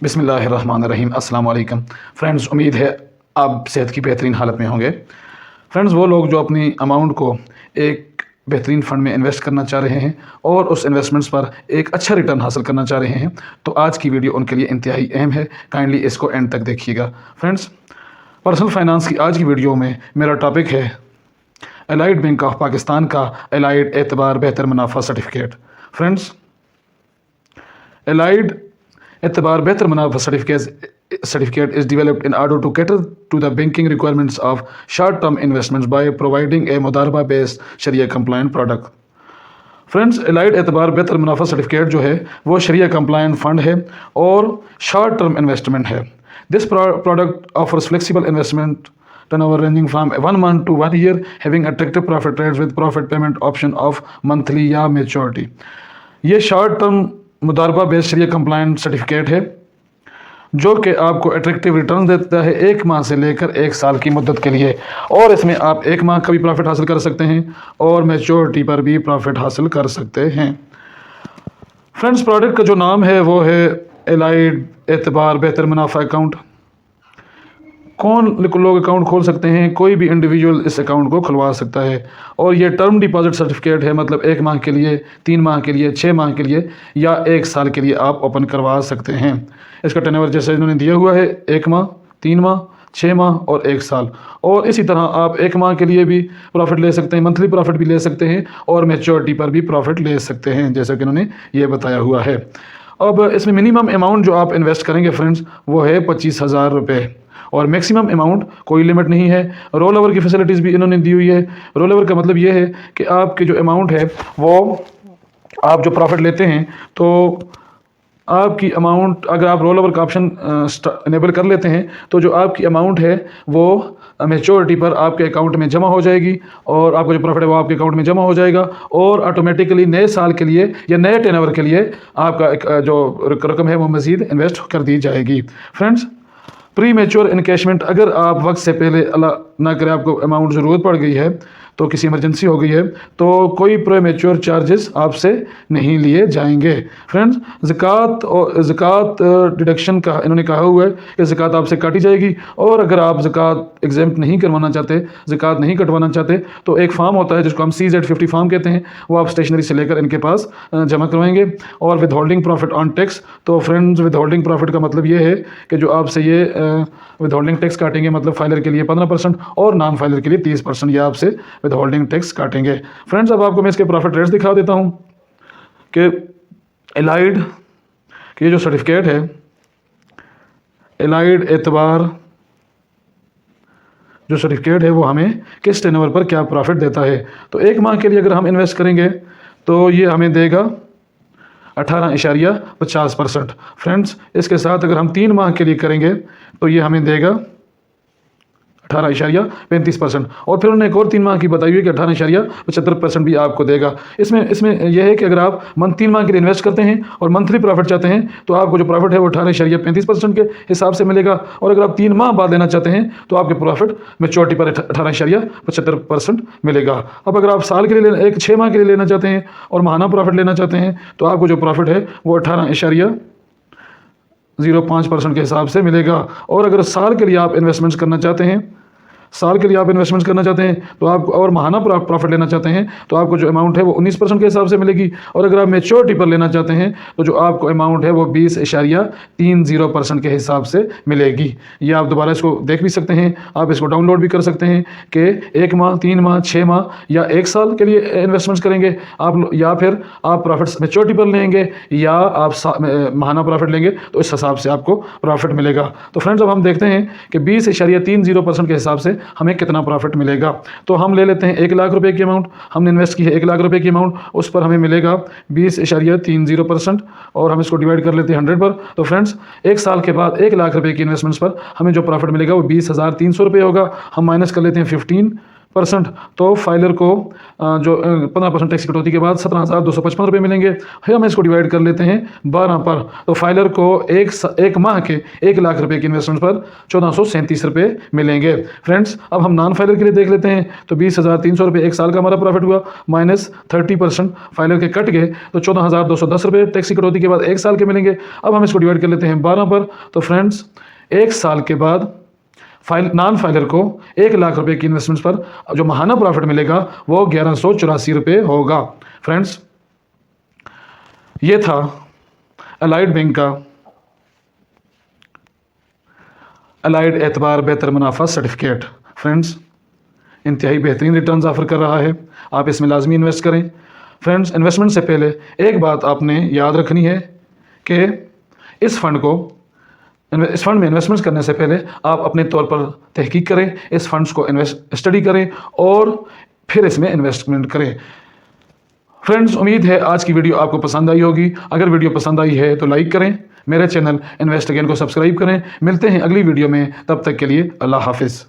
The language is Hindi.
बिस्मिल्लाहिर्रहमानिर्रहीम। अस्सलाम वालेकुम फ्रेंड्स, उम्मीद है आप सेहत की बेहतरीन हालत में होंगे। फ्रेंड्स, वो लोग जो अपनी अमाउंट को एक बेहतरीन फ़ंड में इन्वेस्ट करना चाह रहे हैं और उस इन्वेस्टमेंट्स पर एक अच्छा रिटर्न हासिल करना चाह रहे हैं, तो आज की वीडियो उनके लिए इंतहाई अहम है। काइंडली इसको एंड तक देखिएगा। फ्रेंड्स, पर्सनल फाइनेंस की आज की वीडियो में मेरा टॉपिक है एलाइड बैंक ऑफ पाकिस्तान का एलाइड एतबार बेहतर मुनाफा सर्टिफिकेट। फ्रेंड्स, एलाइड एतबार बेहतर मुनाफा certificate is developed in order to cater to the banking requirements of short-term investments by providing a मुदारबा based शरिया compliant product। फ्रेंड्स, एलाइड एतबार बेहतर मुनाफा सर्टिफिकेट जो है वो शरिया कंप्लायंट फंड है और शॉर्ट टर्म इन्वेस्टमेंट है। This product offers flexible investment turnover ranging from 1 month to 1 year, having attractive profit rates with profit payment option of monthly या maturity। ये शॉर्ट टर्म मुदारबा बेस्ड शरिया कंप्लायंट सर्टिफिकेट है जो कि आपको अट्रैक्टिव रिटर्न देता है 1 माह से लेकर 1 साल की मुद्दत के लिए, और इसमें आप 1 माह का भी प्रॉफिट हासिल कर सकते हैं और मैच्योरिटी पर भी प्रॉफिट हासिल कर सकते हैं। फ्रेंड्स, प्रोडक्ट का जो नाम है वो है एलाइड एतबार बेहतर मुनाफा अकाउंट। कौन लोग अकाउंट खोल सकते हैं? कोई भी इंडिविजुअल इस अकाउंट को खुलवा सकता है और ये टर्म डिपॉजिट सर्टिफिकेट है, मतलब 1 माह के लिए, 3 माह के लिए, 6 माह के लिए या 1 साल के लिए आप ओपन करवा सकते हैं। इसका टर्नओवर जैसे इन्होंने दिया हुआ है 1 माह, 3 माह, 6 माह और 1 साल, और इसी तरह आप 1 माह के लिए भी प्रॉफिट ले सकते हैं, मंथली प्रॉफिट भी ले सकते हैं और मैच्योरिटी पर भी प्रॉफिट ले सकते हैं, जैसा कि इन्होंने ये बताया हुआ है। अब इसमें मिनिमम अमाउंट जो आप इन्वेस्ट करेंगे फ्रेंड्स वो है 25,000 रुपये और मैक्सिमम अमाउंट कोई लिमिट नहीं है। रोल ओवर की फैसिलिटीज़ भी इन्होंने दी हुई है। रोल ओवर का मतलब ये है कि आपके जो अमाउंट है वो आप जो प्रॉफिट लेते हैं तो आपकी अमाउंट, अगर आप रोल ओवर का ऑप्शन इनेबल कर लेते हैं तो जो आपकी अमाउंट है वो मैच्योरिटी पर आपके अकाउंट में जमा हो जाएगी और आपका जो प्रॉफिट है वो आपके अकाउंट में जमा हो जाएगा और ऑटोमेटिकली नए साल के लिए या नए टर्नओवर के लिए आपका जो रकम है वो मज़ीद इन्वेस्ट कर दी जाएगी। फ्रेंड्स, प्री मैच्योर इनकैशमेंट, अगर आप वक्त से पहले अल्लाह ना करे आपको अमाउंट ज़रूरत पड़ गई है, तो किसी इमरजेंसी हो गई है, तो कोई प्री मैच्योर चार्जेस आपसे नहीं लिए जाएंगे। फ्रेंड्स, ज़कात डिडक्शन का इन्होंने कहा हुआ है कि ज़कात आपसे काटी जाएगी, और अगर आप ज़कात एग्जेम्प्ट नहीं करवाना चाहते, ज़कात नहीं कटवाना चाहते, तो एक फार्म होता है जिसको हम CZ50 फार्म कहते हैं, वो आप स्टेशनरी से लेकर इनके पास जमा करवाएंगे। और with holding profit on tax, तो फ्रेंड्स विद होल्डिंग प्रॉफिट का मतलब ये है कि जो आपसे ये विद होल्डिंग टैक्स काटेंगे, मतलब फाइलर के लिए 15% और नॉन फाइलर के लिए 30% ये आपसे विद होल्डिंग टैक्स काटेंगे। फ्रेंड्स, अब आपको मैं इसके प्रॉफिट रेट्स दिखा देता हूँ कि एलाइड की ये जो सर्टिफिकेट है, एलाइड एतबार जो सर्टिफिकेट है वो हमें किस टर्नओवर पर क्या प्रॉफिट देता है। तो 1 माह के लिए अगर हम इन्वेस्ट करेंगे तो ये हमें देगा 18.50%। फ्रेंड्स, इसके साथ अगर हम 3 माह के लिए करेंगे तो ये हमें देगा 18.35%, और फिर उन्होंने एक और 3 माह की बताई हुई कि 18.75% भी आपको देगा। इसमें यह है कि अगर आप 3 माह के लिए इन्वेस्ट करते हैं और मंथली प्रॉफिट चाहते हैं तो आपको जो प्रॉफिट है वो 18.35% के हिसाब से मिलेगा, और अगर आप 3 माह बाद लेना चाहते हैं तो आपके प्रॉफिट मैच्योरिटी पर 18.75% मिलेगा। अब अगर आप साल के लिए 6 माह के लिए लेना चाहते हैं और माहाना प्रॉफिट लेना चाहते हैं तो आपको जो प्रॉफिट है वो 18.05% के हिसाब से मिलेगा। और अगर साल के लिए आप इन्वेस्टमेंट्स करना चाहते हैं, तो आपको, और माहाना प्रॉफिट लेना चाहते हैं, तो आपको जो अमाउंट है वो 19% के हिसाब से मिलेगी, और अगर आप मैच्योरिटी पर लेना चाहते हैं तो जो आपको अमाउंट है वो 20.30% के हिसाब से मिलेगी। ये आप दोबारा इसको देख भी सकते हैं, आप इसको डाउनलोड भी कर सकते हैं कि 1 माह, 3 माह, 6 माह या 1 साल के लिए इन्वेस्टमेंट्स करेंगे आप, या फिर आप प्रॉफिट मैच्योरिटी पर लेंगे या आप माहाना प्रॉफिट लेंगे, तो इस हिसाब से आपको प्रॉफिट मिलेगा। तो फ्रेंड्स, अब हम देखते हैं कि 20.30% के हिसाब से हमें कितना प्रॉफिट मिलेगा। तो हम ले लेते हैं 1 लाख रुपए की अमाउंट, हमने इन्वेस्ट की है 1 लाख रुपए की अमाउंट, उस पर हमें मिलेगा 20.30%, और हम इसको डिवाइड कर लेते हैं 100 पर। तो फ्रेंड्स, 1 साल के बाद 1 लाख रुपए की इन्वेस्टमेंट्स पर हमें जो प्रॉफिट मिलेगा वो 20,300 रुपये होगा। हम माइनस कर लेते हैं 15 %, तो फाइलर को जो 15% टैक्स कटौती के बाद 17,255 रुपये मिलेंगे। हम इसको डिवाइड कर लेते हैं 12 पर, तो फाइलर को एक माह के 1 लाख रुपए की इन्वेस्टमेंट पर 1437 रुपये मिलेंगे। फ्रेंड्स, अब हम नॉन फाइलर के लिए देख लेते हैं, तो 20,300 रुपये एक साल का हमारा प्रॉफिट हुआ, माइनस 30% फाइलर के कट गए, तो 14,210 रुपये टैक्स कटौती के बाद एक साल के मिलेंगे। अब हम इसको डिवाइड कर लेते हैं 12 पर, तो फ्रेंड्स एक साल के बाद नॉन फाइलर को 1 लाख रुपए की इन्वेस्टमेंट्स पर जो माहाना प्रॉफिट मिलेगा वो 1184 रुपये होगा। फ्रेंड्स, ये था अलाइड बैंक का अलाइड एतबार बेहतर मुनाफा सर्टिफिकेट। फ्रेंड्स, इंतहाई बेहतरीन रिटर्न्स ऑफर कर रहा है, आप इसमें लाजमी इन्वेस्ट करें। फ्रेंड्स, इन्वेस्टमेंट से पहले एक बात आपने याद रखनी है कि इस फंड में इन्वेस्टमेंट्स करने से पहले आप अपने तौर पर तहकीक करें, इस फंड्स को स्टडी करें और फिर इसमें इन्वेस्टमेंट करें। फ्रेंड्स, उम्मीद है आज की वीडियो आपको पसंद आई होगी। अगर वीडियो पसंद आई है तो लाइक करें, मेरे चैनल इन्वेस्ट अगेन को सब्सक्राइब करें। मिलते हैं अगली वीडियो में, तब तक के लिए अल्लाह हाफिज़।